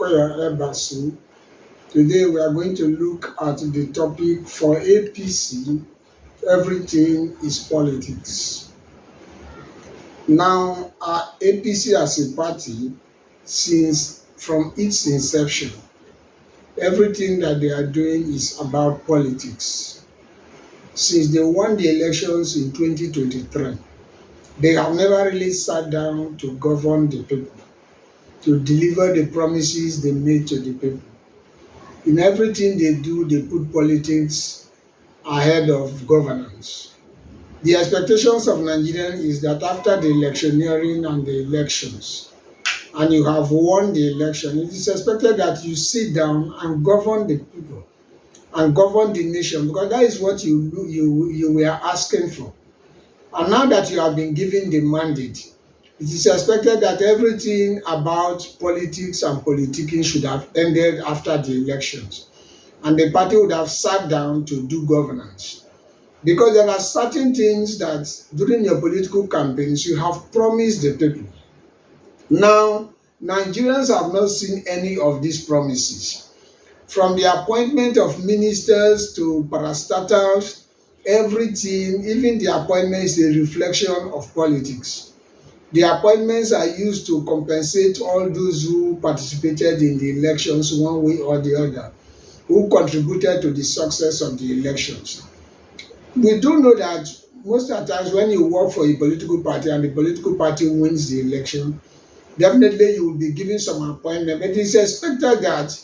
Okoya Embassy. Today we are going to look at the topic for APC, everything is politics. Now, APC as a party, since from its inception, everything that they are doing is about politics. Since they won the elections in 2023, they have never really sat down to govern the people, to deliver the promises they made to the people. In everything they do, they put politics ahead of governance. The expectations of Nigerians is that after the electioneering and the elections, and you have won the election, it is expected that you sit down and govern the people and govern the nation, because that is what you were asking for. And now that you have been given the mandate, it is expected that everything about politics and politicking should have ended after the elections, and the party would have sat down to do governance. Because there are certain things that during your political campaigns you have promised the people. Now, Nigerians have not seen any of these promises. From the appointment of ministers to parastatals, everything, even the appointment is a reflection of politics. The appointments are used to compensate all those who participated in the elections one way or the other, who contributed to the success of the elections. We do know that most of the times when you work for a political party and the political party wins the election, definitely you will be given some appointment, but it is expected that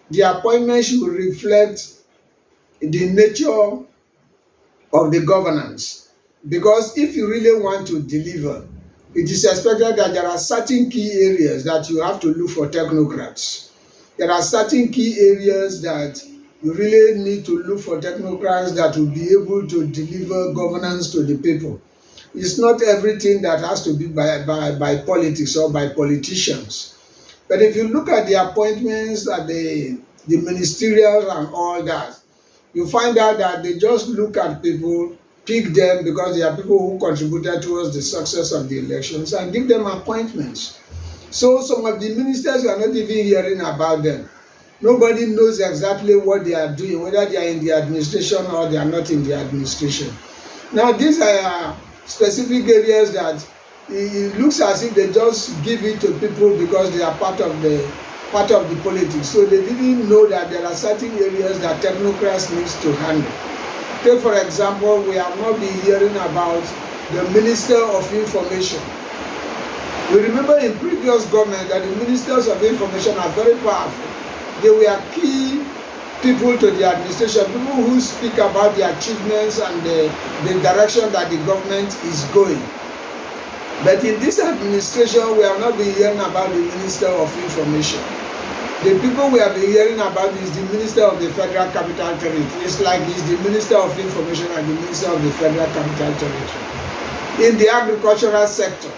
the appointment should reflect the nature of the governance. Because if you really want to deliver, it is expected that there are certain key areas that you have to look for technocrats. There are certain key areas that you really need to look for technocrats that will be able to deliver governance to the people. It's not everything that has to be by politics or by politicians. But if you look at the appointments at the ministerial and all that, you find out that they just look at people, pick them because they are people who contributed towards the success of the elections, and give them appointments. So some of the ministers, you are not even hearing about them. Nobody knows exactly what they are doing, whether they are in the administration or they are not in the administration. Now, these are specific areas that it looks as if they just give it to people because they are part of the politics. So they didn't know that there are certain areas that technocrats needs to handle. Take for example, we have not been hearing about the Minister of Information. We remember in previous government that the ministers of information are very powerful. They were key people to the administration, people who speak about the achievements and the direction that the government is going. But in this administration, we have not been hearing about the Minister of Information. The people we have been hearing about is the Minister of the Federal Capital Territory. It's like he's the Minister of Information and the Minister of the Federal Capital Territory. In the agricultural sector,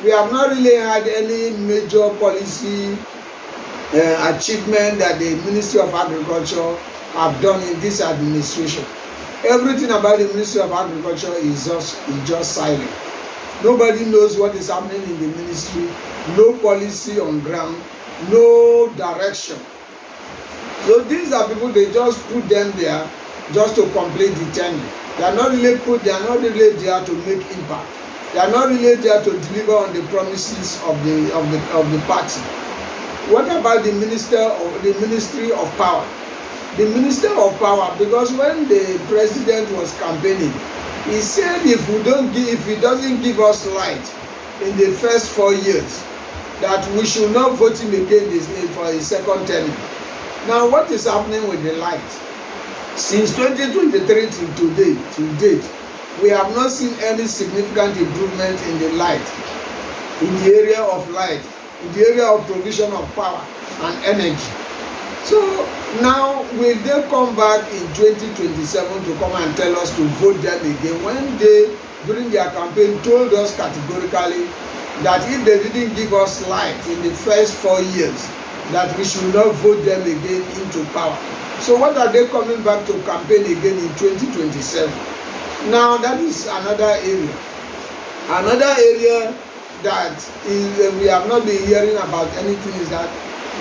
we have not really had any major policy achievement that the Ministry of Agriculture have done in this administration. Everything about the Ministry of Agriculture is just silent. Nobody knows what is happening in the ministry, no policy on ground, no direction. So these are people, they just put them there just to complete the tenure. They are not really there to make impact. They are not really there to deliver on the promises of the party. What about the Ministry of Power? The Minister of Power, because when the president was campaigning, he said if he doesn't give us light in the first 4 years, that we should not vote him again for a second term. Now, what is happening with the light? Since 2023 till date, we have not seen any significant improvement in the light, in the area of light, in the area of provision of power and energy. So now, will they come back in 2027 to come and tell us to vote them again, when they, during their campaign, told us categorically that if they didn't give us light in the first 4 years, that we should not vote them again into power? So what are they coming back to campaign again in 2027? Now, that is another area. Another area that is, we have not been hearing about anything is that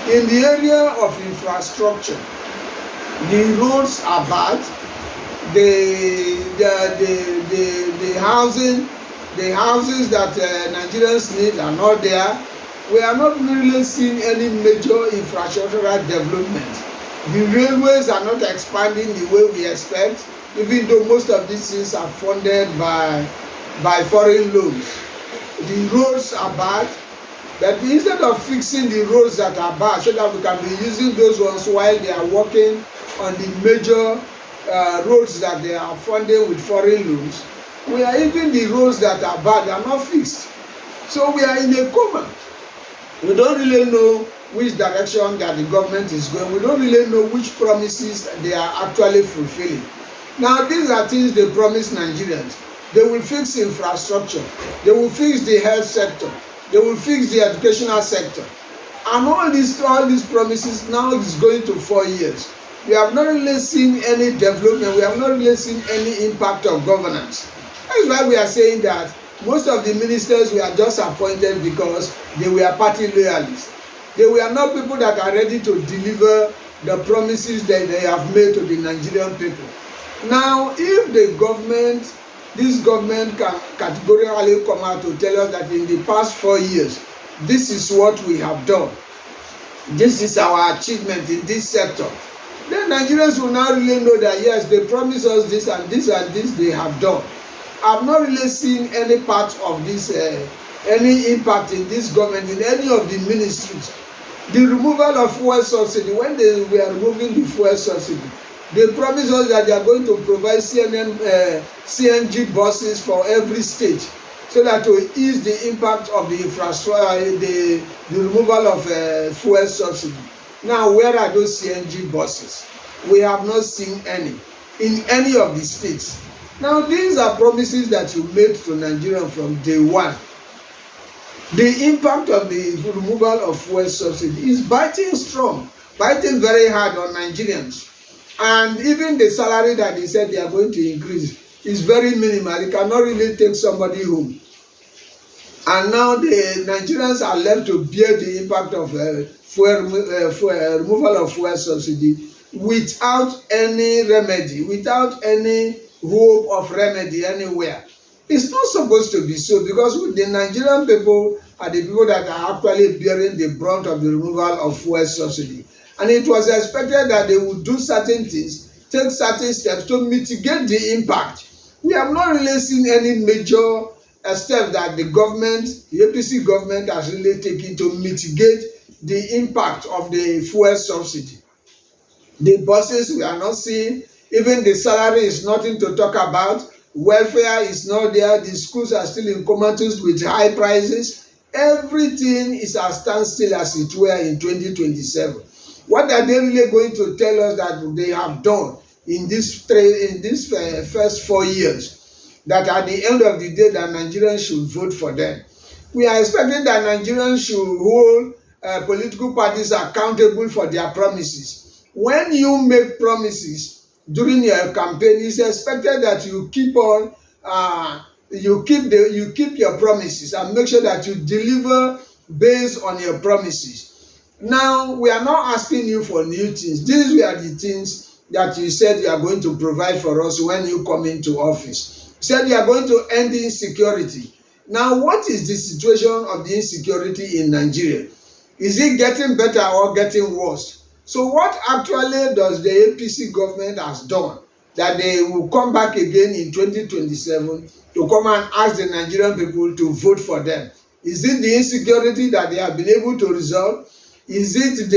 In the area of infrastructure, the roads are bad, the housing, the houses that Nigerians need are not there. We are not really seeing any major infrastructural development. The railways are not expanding the way we expect, even though most of these things are funded by foreign loans. The roads are bad, but instead of fixing the roads that are bad so that we can be using those ones while they are working on the major roads that they are funding with foreign loans, we are even the roads that are bad are not fixed. So we are in a coma. We don't really know which direction that the government is going. We don't really know which promises they are actually fulfilling. Now, these are things they promise Nigerians. They will fix infrastructure. They will fix the health sector. They will fix the educational sector. And all these promises now is going to 4 years. We have not really seen any development. We have not really seen any impact of governance. That is why we are saying that most of the ministers were just appointed because they were party loyalists. They were not people that are ready to deliver the promises that they have made to the Nigerian people. Now, if the government, this government can categorically come out to tell us that in the past 4 years, this is what we have done, this is our achievement in this sector, then Nigerians will now really know that yes, they promised us this and this and this they have done. I've not really seen any part of this, any impact in this government, in any of the ministries. The removal of fuel subsidy, when they were removing the fuel subsidy, they promised us that they are going to provide CNG buses for every state, so that to ease the impact of the infrastructure, the removal of fuel subsidy. Now, where are those CNG buses? We have not seen any in any of the states. Now, these are promises that you made to Nigerians from day one. The impact of the removal of fuel subsidy is biting strong, biting very hard on Nigerians. And even the salary that they said they are going to increase is very minimal. It cannot really take somebody home. And now the Nigerians are left to bear the impact of removal of fuel subsidy without any remedy, without any hope of remedy anywhere. It's not supposed to be so, because the Nigerian people are the people that are actually bearing the brunt of the removal of fuel subsidy. And it was expected that they would do certain things, take certain steps to mitigate the impact. We have not really seen any major steps that the government, the APC government, has really taken to mitigate the impact of the fuel subsidy. The buses we are not seeing, even the salary is nothing to talk about. Welfare is not there. The schools are still in comatose with high prices. Everything is at standstill as it were in 2027. What are they really going to tell us that they have done in this first 4 years, that at the end of the day that Nigerians should vote for them? We are expecting that Nigerians should hold political parties accountable for their promises. When you make promises during your campaign, it's expected that you keep on you keep your promises and make sure that you deliver based on your promises. Now, we are not asking you for new things. These were the things that you said you are going to provide for us when you come into office. You said you are going to end the insecurity. Now, what is the situation of the insecurity in Nigeria? Is it getting better or getting worse? So what actually does the APC government has done that they will come back again in 2027 to come and ask the Nigerian people to vote for them? Is it the insecurity that they have been able to resolve? Is it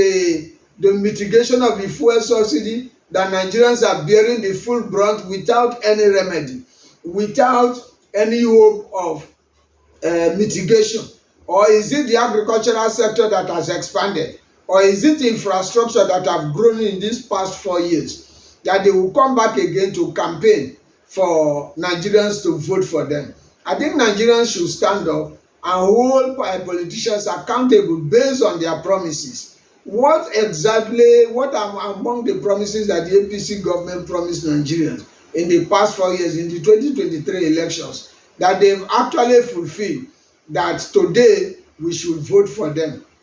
the mitigation of the fuel subsidy that Nigerians are bearing the full brunt without any remedy, without any hope of mitigation? Or is it the agricultural sector that has expanded? Or is it infrastructure that have grown in these past 4 years that they will come back again to campaign for Nigerians to vote for them? I think Nigerians should stand up and hold politicians accountable based on their promises. What are among the promises that the APC government promised Nigerians in the past 4 years, in the 2023 elections, that they've actually fulfilled, that today we should vote for them?